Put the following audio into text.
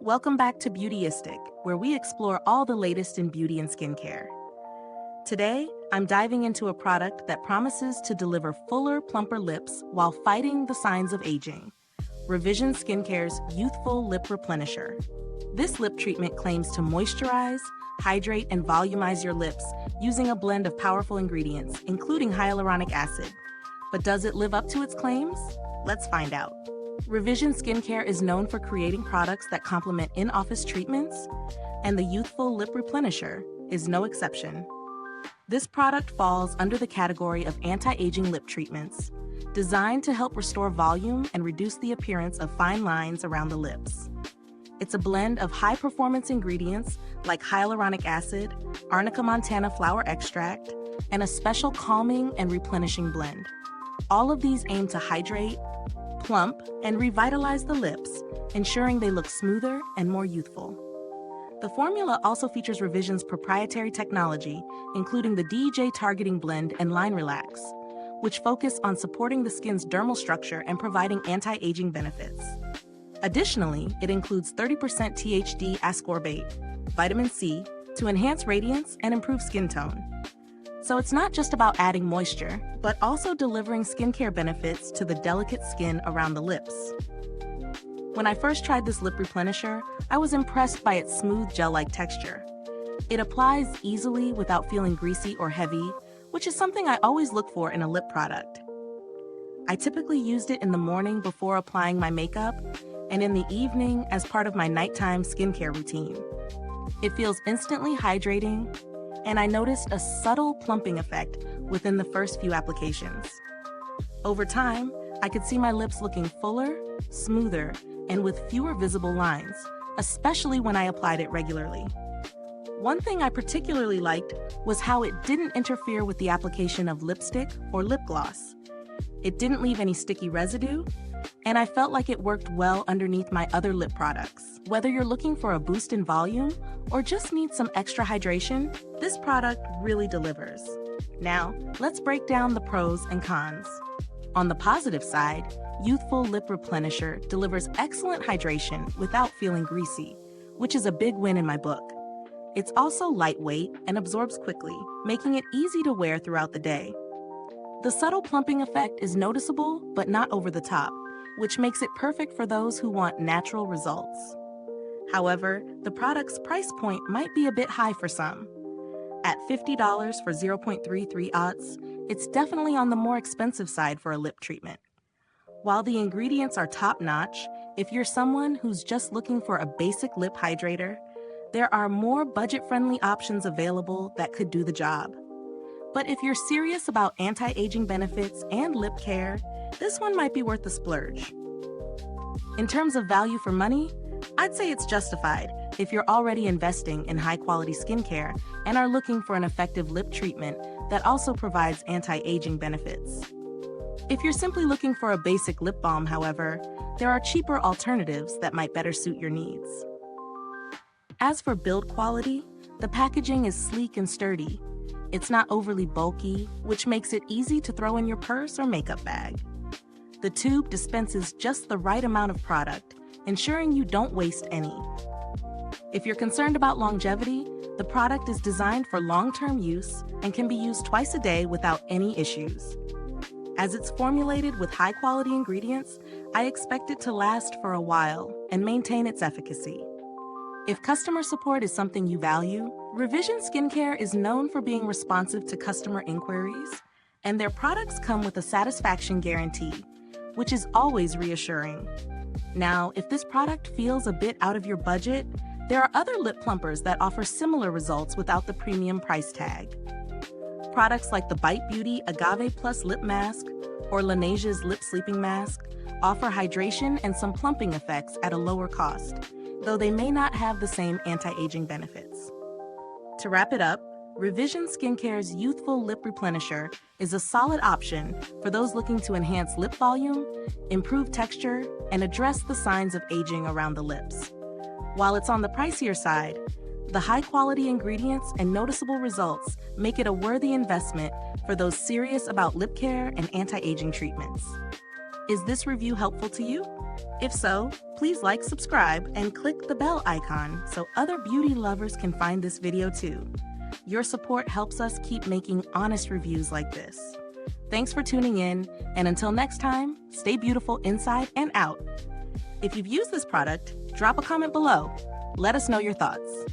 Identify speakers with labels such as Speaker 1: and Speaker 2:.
Speaker 1: Welcome back to Beautyistic, where we explore all the latest in beauty and skincare. Today, I'm diving into a product that promises to deliver fuller, plumper lips while fighting the signs of aging. Revision Skincare's Youthful Lip Replenisher. This lip treatment claims to moisturize, hydrate, and volumize your lips using a blend of powerful ingredients, including hyaluronic acid. But does it live up to its claims? Let's find out. Revision Skincare is known for creating products that complement in-office treatments, and the Youthful Lip Replenisher is no exception. This product falls under the category of anti-aging lip treatments, designed to help restore volume and reduce the appearance of fine lines around the lips. It's a blend of high-performance ingredients like hyaluronic acid, Arnica montana flower extract, and a special calming and replenishing blend. All of these aim to hydrate, plump, and revitalize the lips, ensuring they look smoother and more youthful. The formula also features Revision's proprietary technology, including the DJ targeting blend and line relax, which focus on supporting the skin's dermal structure and providing anti-aging benefits. Additionally, it includes 30% THD ascorbate, vitamin C, to enhance radiance and improve skin tone. So it's not just about adding moisture, but also delivering skincare benefits to the delicate skin around the lips. When I first tried this lip replenisher, I was impressed by its smooth gel-like texture. It applies easily without feeling greasy or heavy, which is something I always look for in a lip product. I typically used it in the morning before applying my makeup, and in the evening as part of my nighttime skincare routine. It feels instantly hydrating, and I noticed a subtle plumping effect within the first few applications. Over time, I could see my lips looking fuller, smoother, and with fewer visible lines, especially when I applied it regularly. One thing I particularly liked was how it didn't interfere with the application of lipstick or lip gloss. It didn't leave any sticky residue, and I felt like it worked well underneath my other lip products. Whether you're looking for a boost in volume or just need some extra hydration, this product really delivers. Now, let's break down the pros and cons. On the positive side, Youthful Lip Replenisher delivers excellent hydration without feeling greasy, which is a big win in my book. It's also lightweight and absorbs quickly, making it easy to wear throughout the day. The subtle plumping effect is noticeable but not over the top, which makes it perfect for those who want natural results. However, the product's price point might be a bit high for some. At $50 for 0.33 aughts, it's definitely on the more expensive side for a lip treatment. While the ingredients are top-notch, if you're someone who's just looking for a basic lip hydrator, there are more budget-friendly options available that could do the job. But if you're serious about anti-aging benefits and lip care, this one might be worth the splurge. In terms of value for money, I'd say it's justified if you're already investing in high-quality skincare and are looking for an effective lip treatment that also provides anti-aging benefits. If you're simply looking for a basic lip balm, however, there are cheaper alternatives that might better suit your needs. As for build quality, the packaging is sleek and sturdy. It's not overly bulky, which makes it easy to throw in your purse or makeup bag. The tube dispenses just the right amount of product, ensuring you don't waste any. If you're concerned about longevity, the product is designed for long-term use and can be used twice a day without any issues. As it's formulated with high-quality ingredients, I expect it to last for a while and maintain its efficacy. If customer support is something you value, Revision Skincare is known for being responsive to customer inquiries, and their products come with a satisfaction guarantee, which is always reassuring. Now, if this product feels a bit out of your budget, there are other lip plumpers that offer similar results without the premium price tag. Products like the Bite Beauty Agave Plus Lip Mask or Lanasia's Lip Sleeping Mask offer hydration and some plumping effects at a lower cost, though they may not have the same anti-aging benefits. To wrap it up, Revision Skincare's Youthful Lip Replenisher is a solid option for those looking to enhance lip volume, improve texture, and address the signs of aging around the lips. While it's on the pricier side, the high-quality ingredients and noticeable results make it a worthy investment for those serious about lip care and anti-aging treatments. Is this review helpful to you? If so, please like, subscribe, and click the bell icon so other beauty lovers can find this video too. Your support helps us keep making honest reviews like this. Thanks for tuning in, and until next time, stay beautiful inside and out. If you've used this product, drop a comment below. Let us know your thoughts.